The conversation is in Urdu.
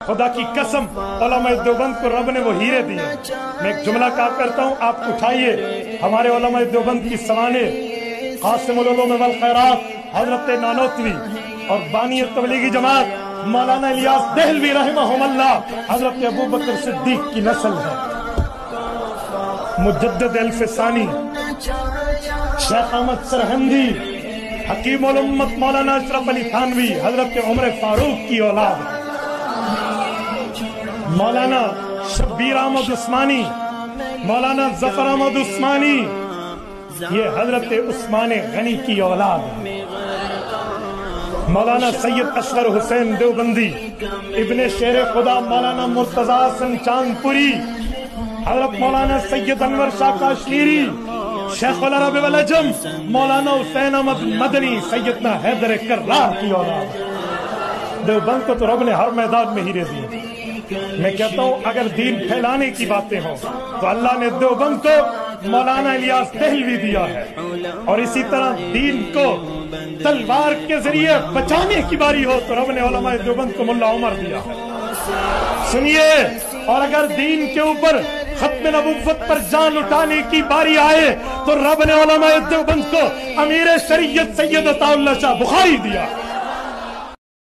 خدا کی قسم علماء دیوبند کو رب نے وہ ہیرے دیے۔ میں ایک جملہ کہا کرتا ہوں، آپ اٹھائیے ہمارے علماء دیوبند کی سوانح قاسم العلوم والخیرات حضرت نانوتوی اور بانی تبلیغی جماعت مولانا الیاس دہلوی رحمہم اللہ حضرت ابوبکر صدیق کی نسل ہے۔ مجدد الف ثانی شیخ احمد سرہندی حکیم الامت مولانا اشرف علی تھانوی حضرت عمر فاروق کی اولاد ہے۔ مولانا شبیر احمد عثمانی مولانا ظفر احمد عثمانی یہ حضرت عثمان غنی کی اولاد ہے۔ مولانا سید اصغر حسین دیوبندی ابن شیر خدا مولانا مرتضی حسن چاند پوری حضرت مولانا سید انور شاہ کاشمیری شیخ العرب والعجم مولانا حسین احمد مدنی سیدنا حیدر کرار کی اولاد ہے۔ دیوبند کو تو رب نے ہر میدان میں ہیرے دیے۔ میں کہتا ہوں اگر دین پھیلانے کی باتیں ہوں تو اللہ نے دیوبند کو مولانا الیاس دہلوی دیا ہے، اور اسی طرح دین کو تلوار کے ذریعے بچانے کی باری ہو تو رب نے علماء دیوبند کو ملا عمر دیا ہے۔ سنیے، اور اگر دین کے اوپر ختم نبوت پر جان اٹھانے کی باری آئے تو رب نے علماء دیوبند کو امیر شریعت سید عطا اللہ شاہ بخاری دیا۔